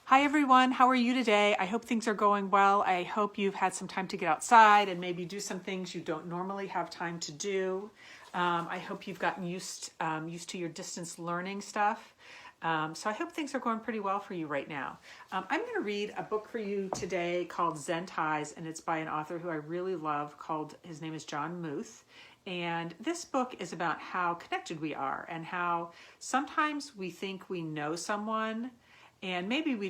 Hi everyone, how are you today? I hope things are going well. I hope you've had some time to get outside and maybe do some things you don't normally have time to do. I hope you've gotten used to your distance learning stuff. So I hope things are going pretty well for you right now. I'm going to read a book for you today called Zen Ties, and it's by an author who I really love his name is John Muth. And this book is about how connected we are and how sometimes we think we know someone and maybe we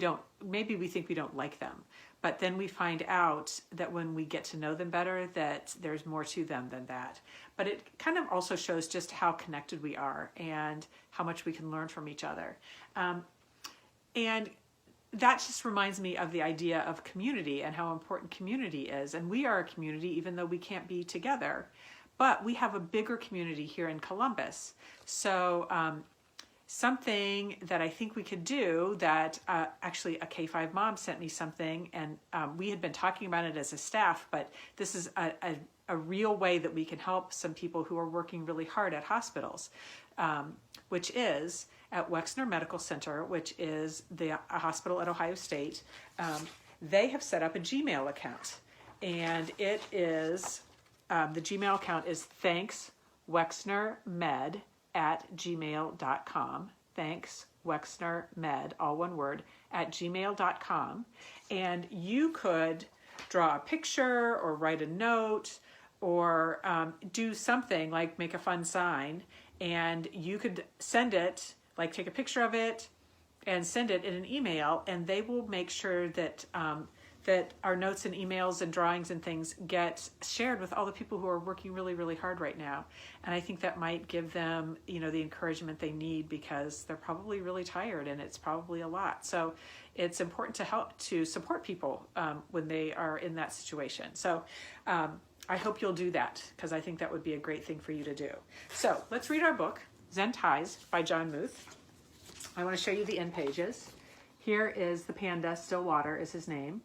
think we don't like them, but then we find out that when we get to know them better, that there's more to them than that. But it kind of also shows just how connected we are and how much we can learn from each other. And that just reminds me of the idea of community and how important community is. And we are a community, even though we can't be together, but we have a bigger community here in Columbus. So, something that I think we could do that actually a K5 mom sent me something, and we had been talking about it as a staff, but this is a real way that we can help some people who are working really hard at hospitals, which is at Wexner Medical Center, which is a hospital at Ohio State. They have set up a Gmail account, and it is, the Gmail account is thankswexnermed@gmail.com. Thanks, WexnerMed, all one word, @gmail.com. And you could draw a picture or write a note or do something like make a fun sign, and you could send it, like take a picture of it and send it in an email, and they will make sure that that our notes and emails and drawings and things get shared with all the people who are working really, really hard right now. And I think that might give them, the encouragement they need, because they're probably really tired and it's probably a lot. So it's important to support people when they are in that situation. So I hope you'll do that, because I think that would be a great thing for you to do. So let's read our book, Zen Ties by John Muth. I want to show you the end pages. Here is the panda, Stillwater is his name.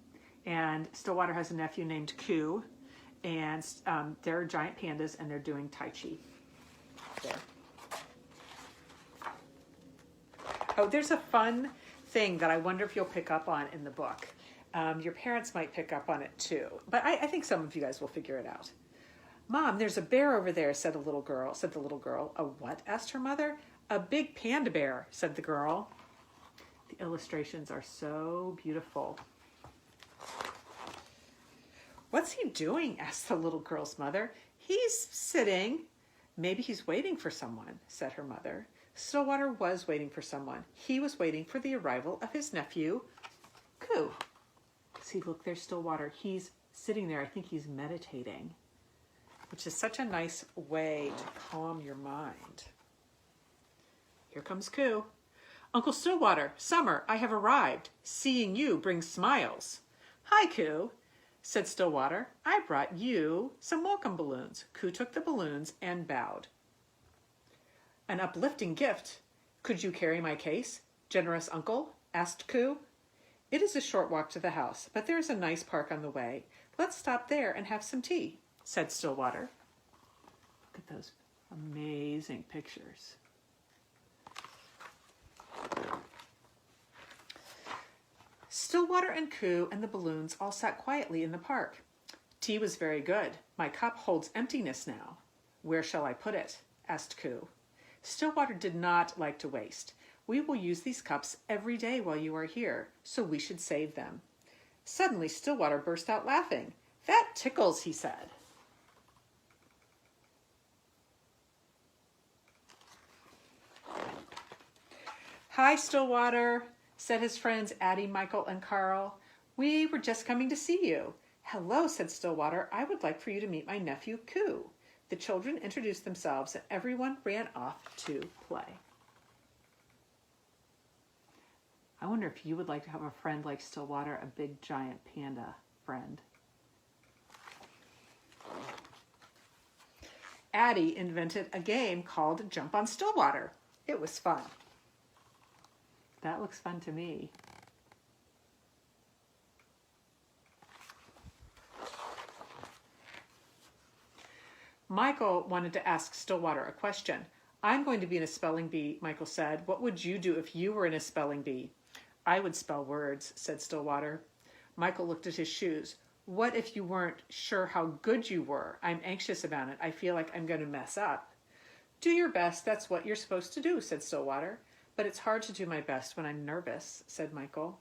And Stillwater has a nephew named Ku, and they're giant pandas, and they're doing Tai Chi. There. Oh, there's a fun thing that I wonder if you'll pick up on in the book. Your parents might pick up on it too, but I think some of you guys will figure it out. Mom, there's a bear over there, said the little girl. A what? Asked her mother. A big panda bear, said the girl. The illustrations are so beautiful. What's he doing? Asked the little girl's mother. He's sitting. Maybe he's waiting for someone, said her mother. Stillwater was waiting for someone. He was waiting for the arrival of his nephew, Ku. See, look, there's Stillwater. He's sitting there. I think he's meditating, which is such a nice way to calm your mind. Here comes Ku. Uncle Stillwater, Summer, I have arrived. Seeing you brings smiles. Hi, Ku, said Stillwater. I brought you some welcome balloons. Ku took the balloons and bowed. An uplifting gift. Could you carry my case, generous uncle? Asked Ku. It is a short walk to the house, but there is a nice park on the way. Let's stop there and have some tea, said Stillwater. Look at those amazing pictures. Stillwater and Ku and the balloons all sat quietly in the park. Tea was very good. My cup holds emptiness now. Where shall I put it? Asked Ku. Stillwater did not like to waste. We will use these cups every day while you are here, so we should save them. Suddenly, Stillwater burst out laughing. That tickles, he said. Hi, Stillwater, said his friends Addie, Michael, and Carl. We were just coming to see you. Hello, said Stillwater. I would like for you to meet my nephew, Ku. The children introduced themselves, and everyone ran off to play. I wonder if you would like to have a friend like Stillwater, a big giant panda friend. Addie invented a game called Jump on Stillwater. It was fun. That looks fun to me. Michael wanted to ask Stillwater a question. I'm going to be in a spelling bee, Michael said. What would you do if you were in a spelling bee? I would spell words, said Stillwater. Michael looked at his shoes. What if you weren't sure how good you were? I'm anxious about it. I feel like I'm going to mess up. Do your best. That's what you're supposed to do, said Stillwater. But it's hard to do my best when I'm nervous, said Michael.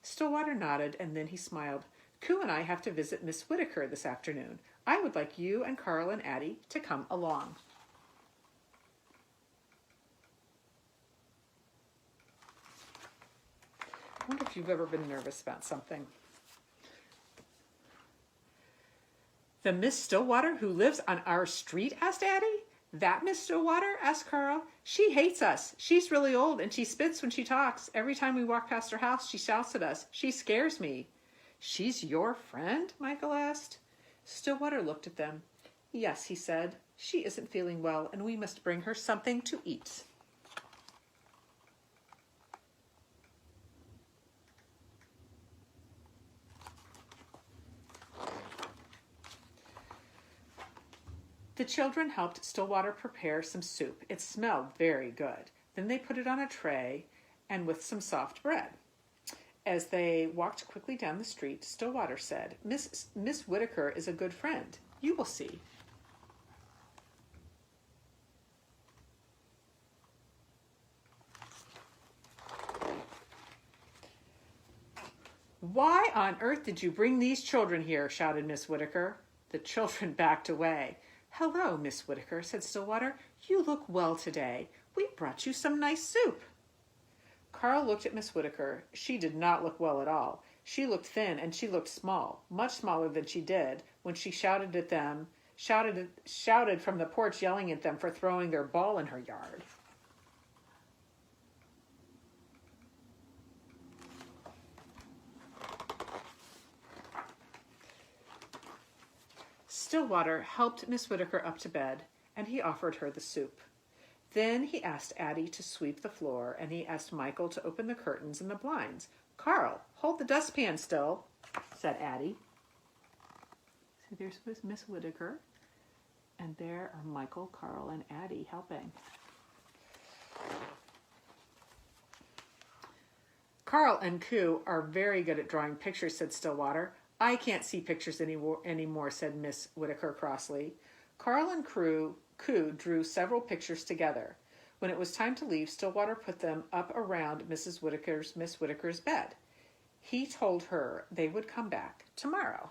Stillwater nodded, and then he smiled. Coo and I have to visit Miss Whitaker this afternoon. I would like you and Carl and Addie to come along. I wonder if you've ever been nervous about something. The Miss Stillwater who lives on our street? Asked Addie. That Miss Stillwater? Asked Carl. She hates us. She's really old and she spits when she talks. Every time we walk past her house, she shouts at us. She scares me. She's your friend? Michael asked. Stillwater looked at them. Yes, he said. She isn't feeling well and we must bring her something to eat. The children helped Stillwater prepare some soup. It smelled very good. Then they put it on a tray and with some soft bread. As they walked quickly down the street, Stillwater said, Miss Whitaker is a good friend. You will see. Why on earth did you bring these children here? Shouted Miss Whitaker. The children backed away. Hello, Miss Whitaker, said Stillwater. You look well today. We brought you some nice soup. Carl looked at Miss Whitaker. She did not look well at all. She looked thin and she looked small, much smaller than she did when she shouted at them, shouted from the porch, yelling at them for throwing their ball in her yard. Stillwater helped Miss Whitaker up to bed, and he offered her the soup. Then he asked Addie to sweep the floor, and he asked Michael to open the curtains and the blinds. Carl, hold the dustpan still, said Addie. So there's Miss Whitaker, and there are Michael, Carl, and Addie helping. Carl and Coo are very good at drawing pictures, said Stillwater. I can't see pictures anymore, said Miss Whitaker crossly. Carl and Coo drew several pictures together. When it was time to leave, Stillwater put them up around Miss Whitaker's bed. He told her they would come back tomorrow.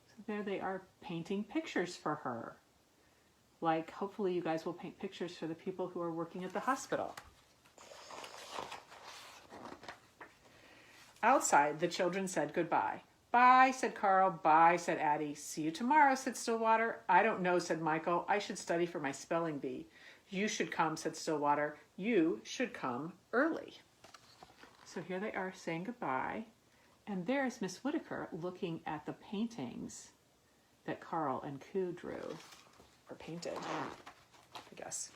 So there they are painting pictures for her. Like, hopefully you guys will paint pictures for the people who are working at the hospital. Outside, the children said goodbye. Bye, said Carl. Bye, said Addie. See you tomorrow, said Stillwater. I don't know, said Michael. I should study for my spelling bee. You should come, said Stillwater. You should come early. So here they are saying goodbye. And there's Miss Whitaker looking at the paintings that Carl and Coo drew, or painted, I guess.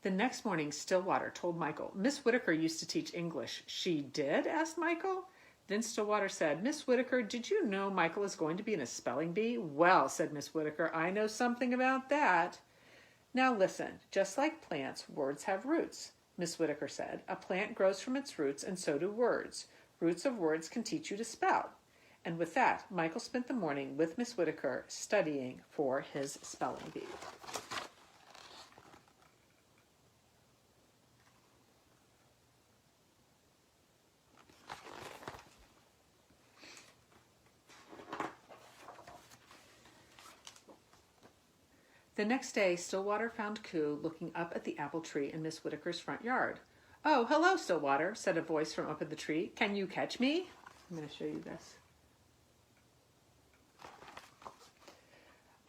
The next morning, Stillwater told Michael, Miss Whitaker used to teach English. She did? Asked Michael. Then Stillwater said, Miss Whitaker, did you know Michael is going to be in a spelling bee? Well, said Miss Whitaker, I know something about that. Now listen, just like plants, words have roots, Miss Whitaker said. A plant grows from its roots, and so do words. Roots of words can teach you to spell. And with that, Michael spent the morning with Miss Whitaker studying for his spelling bee. The next day, Stillwater found Coo looking up at the apple tree in Miss Whitaker's front yard. Oh, hello, Stillwater, said a voice from up in the tree. Can you catch me? I'm going to show you this.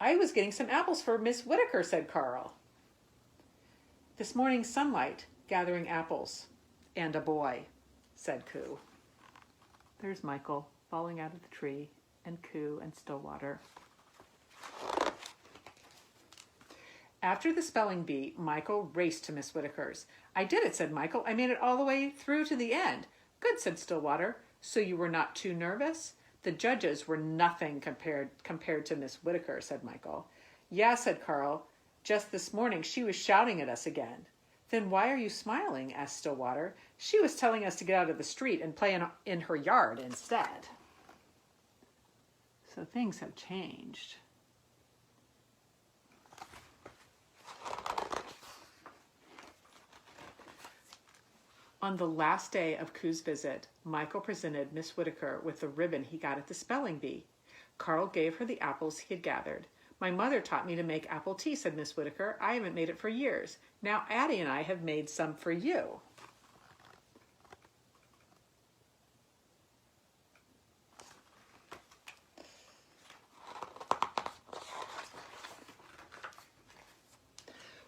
I was getting some apples for Miss Whitaker, said Carl. This morning's sunlight, gathering apples, and a boy, said Coo. There's Michael falling out of the tree, and Coo and Stillwater. After the spelling bee, Michael raced to Miss Whitaker's. I did it, said Michael. I made it all the way through to the end. Good, said Stillwater. So you were not too nervous? The judges were nothing compared to Miss Whitaker, said Michael. Yeah, said Carl. Just this morning, she was shouting at us again. Then why are you smiling? Asked Stillwater. She was telling us to get out of the street and play in her yard instead. So things have changed. On the last day of Ku's visit, Michael presented Miss Whitaker with the ribbon he got at the spelling bee. Carl gave her the apples he had gathered. My mother taught me to make apple tea, said Miss Whitaker. I haven't made it for years. Now Addie and I have made some for you.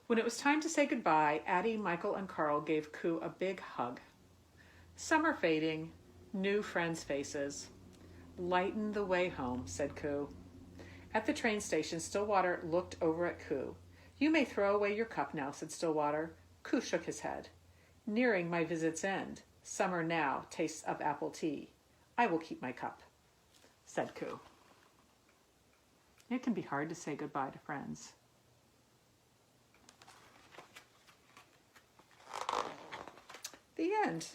When it was time to say goodbye, Addie, Michael, and Carl gave Ku a big hug. Summer fading, new friends' faces. Lighten the way home, said Ku. At the train station, Stillwater looked over at Ku. You may throw away your cup now, said Stillwater. Ku shook his head. Nearing my visit's end, summer now tastes of apple tea. I will keep my cup, said Ku. It can be hard to say goodbye to friends. The end.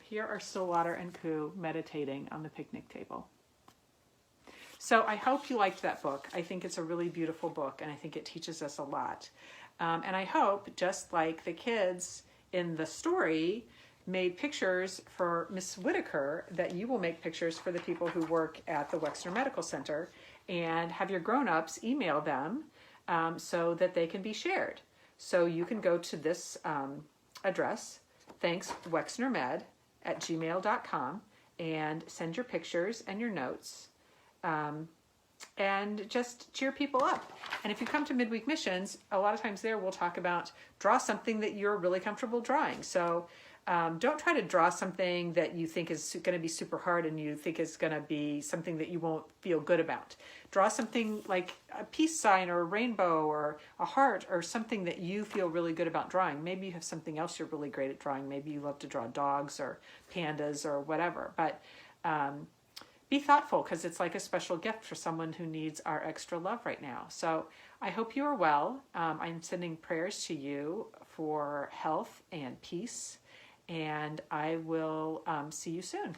Here are Stillwater and Ku meditating on the picnic table. So I hope you liked that book. I think it's a really beautiful book, and I think it teaches us a lot. And I hope, just like the kids in the story made pictures for Miss Whitaker, that you will make pictures for the people who work at the Wexner Medical Center and have your grown-ups email them so that they can be shared. So you can go to this address, thankswexnermed@gmail.com, and send your pictures and your notes, and just cheer people up. And if you come to Midweek Missions, a lot of times there we'll talk about draw something that you're really comfortable drawing. So don't try to draw something that you think is going to be super hard and you think is going to be something that you won't feel good about. Draw something like a peace sign or a rainbow or a heart or something that you feel really good about drawing. Maybe you have something else you're really great at drawing. Maybe you love to draw dogs or pandas or whatever. But be thoughtful, because it's like a special gift for someone who needs our extra love right now. So I hope you are well. I'm sending prayers to you for health and peace. And I will see you soon.